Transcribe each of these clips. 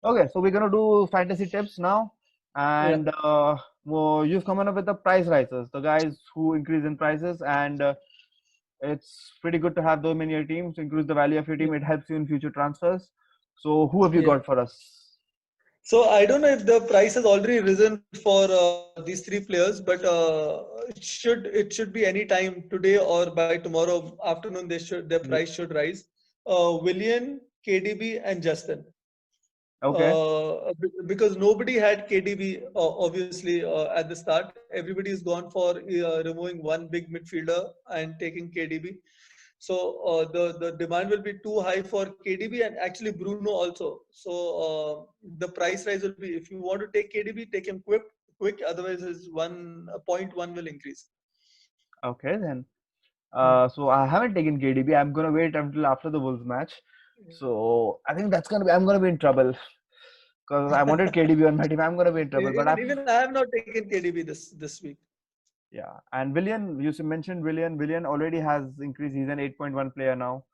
Okay, so we're gonna do fantasy tips now, Yeah. and well, you've come up with the price rises, the guys who increase in prices, and it's pretty good to have them in your team to increase the value of your Yeah. team. It helps you in future transfers. So, who have you Yeah. got for us? So I don't know if the price has already risen for these three players, but it should be any time today or by tomorrow afternoon. Their Yeah. price should rise. Willian, KDB, and Justin. Okay. Because nobody had KDB obviously at the start. Everybody has gone for removing one big midfielder and taking KDB. So the demand will be too high for KDB and actually Bruno also. So the price rise will be, if you want to take KDB, take him quick. Otherwise, his 1.1 will increase. Okay then. Hmm. So I haven't taken KDB. I'm gonna wait until after the Wolves match. So I think that's gonna be I'm gonna be in trouble because I wanted KDB on my team. I'm gonna be in trouble. But I've Even I have not taken KDB this week. yeah. And Willian, mentioned Willian. Willian already has increased. He's an 8.1 player now.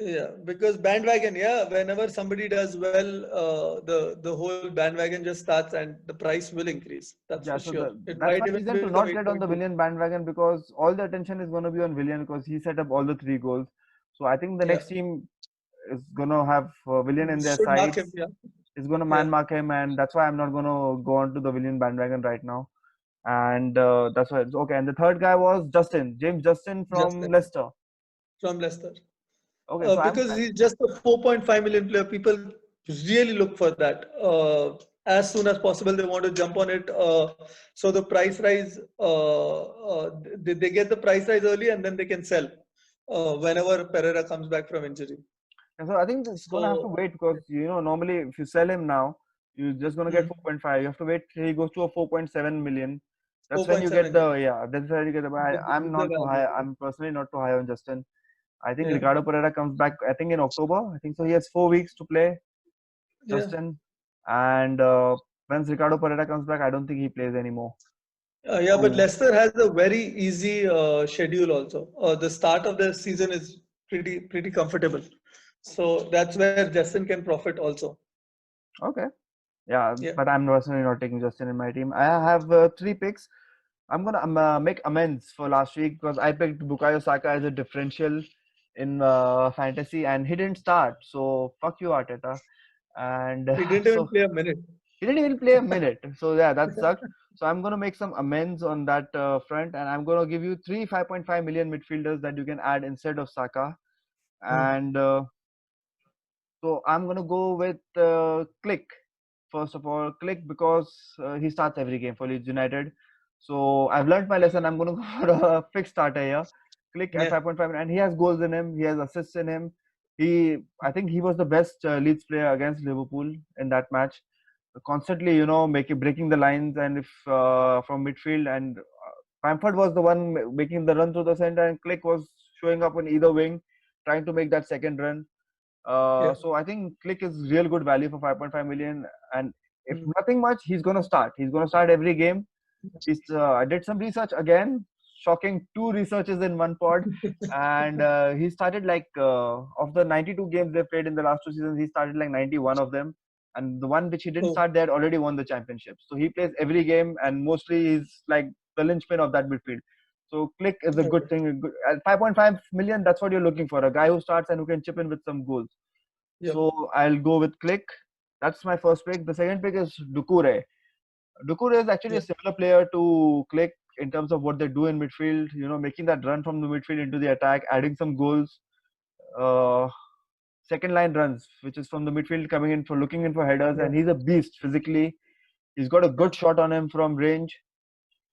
Yeah, because bandwagon, yeah, whenever somebody does well, the whole bandwagon just starts and the price will increase. That's for Yeah, so sure. It that's might my even reason to become not get on the 8.2. Willian bandwagon because all the attention is going to be on Willian because he set up all the three goals. So I think the Yeah, next team is going to have Willian in their should mark him. sights. Yeah, Is going to yeah, man mark him, and that's why I'm not going to go on to the Willian bandwagon right now. And that's why. Okay, and the third guy was James Justin from Justin Leicester. from Leicester. Okay, so Because he's just a 4.5 million player. People really look for that. As soon as possible, they want to jump on it. So the price rise, they get the price rise early and then they can sell whenever Pereira comes back from injury. and so I think it's going to have to So, wait because normally if you sell him now, you're just going to get hmm, 4.5. You have to wait till he goes to a 4.7 million. That's when you get 4.7, yeah. the yeah. That's where you get the. I'm This is the not too high. value. I'm personally not too high on Justin. I think Yeah, Ricardo Pereira comes back. I think in October. I think so. He has 4 weeks to play. yeah. Justin, and once Ricardo Pereira comes back, I don't think he plays anymore. Yeah, but So Leicester has a very easy schedule also. The start of the season is pretty comfortable. So that's where Justin can profit also. okay, yeah, Yeah, but I'm personally not taking Justin in my team. I have 3 picks. I'm gonna make amends for last week because I picked Bukayo Saka as a differential in fantasy, and he didn't start. So fuck you, Arteta. And he didn't even so play a minute. he didn't even play a minute. So yeah, that sucked. So I'm gonna make some amends on that front, and I'm gonna give you three 5.5 million midfielders that you can add instead of Saka. Hmm. And so I'm gonna go with Click. First of all, Click because he starts every game for Leeds United. So I've learned my lesson. I'm gonna go for a fixed starter here. Click at Yeah. 5.5, and he has goals in him. He has assists in him. I think he was the best Leeds player against Liverpool in that match. Constantly, making breaking the lines, and if from midfield, and Bamford was the one making the run through the center, and Click was showing up on either wing, trying to make that second run. Yeah. So I think Click is real good value for 5.5 million, and if Hmm. nothing much, he's gonna start. He's gonna start every game. I did some research again, shocking, two researches in one pod, and he started like of the 92 games they played in the last 2 seasons, he started like 91 of them, and the one which he didn't Oh, start, they had already won the championship. So he plays every game, and mostly he's like the linchpin of that midfield. So Click is a good okay. thing. At 5.5 million, that's what you're looking for, a guy who starts and who can chip in with some goals. Yep. So I'll go with Click. That's my first pick. The second pick is Dukure. Dukure is actually a Yeah. similar player to Click in terms of what they do in midfield, making that run from the midfield into the attack, adding some goals, uh, second line runs, which is from the midfield coming in for looking in for headers, Yeah. and he's a beast physically. He's got a Yeah. good shot on him from range,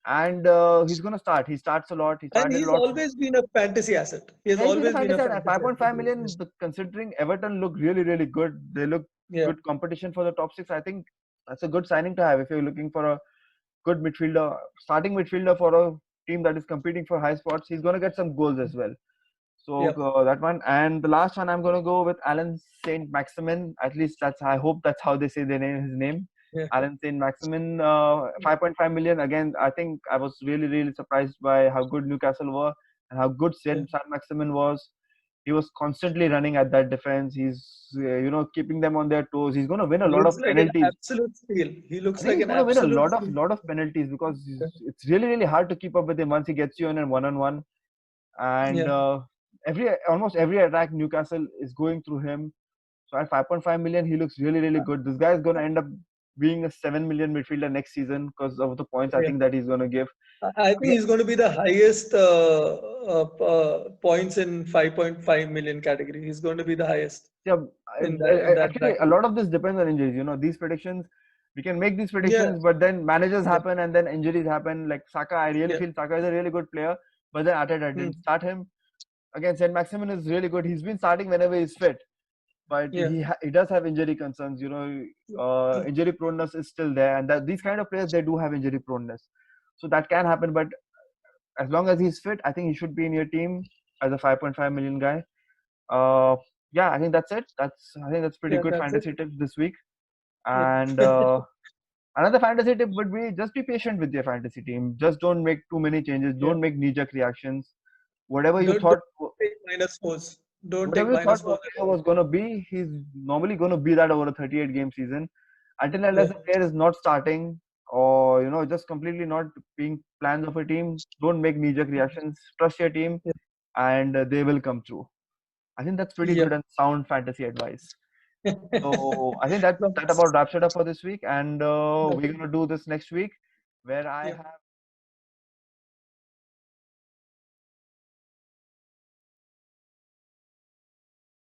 and he's gonna start. He starts a lot. He And started a he's lot. always been a fantasy asset. He has Yeah, he's been a always been a fantasy at fantasy asset. 5.5 million. Considering Everton look really, really good, they look Yeah. good competition for the top six. I think that's a good signing to have if you're looking for a good midfielder, starting midfielder for a team that is competing for high spots. He's going to get some goals as well. So Yep. that one, and the last one I'm going to go with Alan Saint Maximin. At least I hope that's how they say his name. Yeah. Alan Saint Maximin, 5.5 million. Again, I think I was really, really surprised by how good Newcastle were and how good Yeah. Saint Maximin was. He was constantly running at that defense. He's keeping them on their toes. He's going to win a He lot of looks like an penalties. absolute steal. He I looks think like he's an going to win a absolute lot of steal. penalties because it's really really hard to keep up with him once he gets you in a one-on-one. And Yeah, every almost every attack Newcastle is going through him. So at 5.5 million, he looks really really good. This guy is going to end up being a 7 million midfielder next season because of the points I yeah. think that he's going to give. I think Again, he's going to be the highest points in 5.5 million category. He's going to be the highest yeah, in that actually, a bracket. lot of this depends on injuries. These predictions, we can make these Yeah, predictions, but then managers yeah, happen and then injuries happen. Like Saka, I really yeah, feel Saka is a really good player, but then Arteta hmm, didn't start him. Again, Saint Maximin is really good. He's been starting whenever he's fit, but yeah, he does have injury concerns. yeah, Injury proneness is still there, and these kind of players they do have injury proneness, so that can happen. But as long as he's fit, I think he should be in your team as a 5.5 million guy. Uh, yeah, I think that's it. I think that's pretty yeah. good That's it. fantasy tip this week. Yeah, And another fantasy tip would be just be patient with your fantasy team. Just don't make too many changes. yeah. Don't make knee-jerk reactions. Whatever you Don't thought, take minus fours. Don't take whatever you thought minus a fours at player all. was gonna be, he's normally gonna be that over a 38 game season. Until Yeah, unless the player is not starting or just completely not being plans of a team, don't make knee-jerk reactions. Trust your team, yeah, and they will come through. I think that's pretty yeah. good and sound fantasy advice. So I think that No, that about wraps it up for this week, and that's we're gonna do this next week, where I yeah. have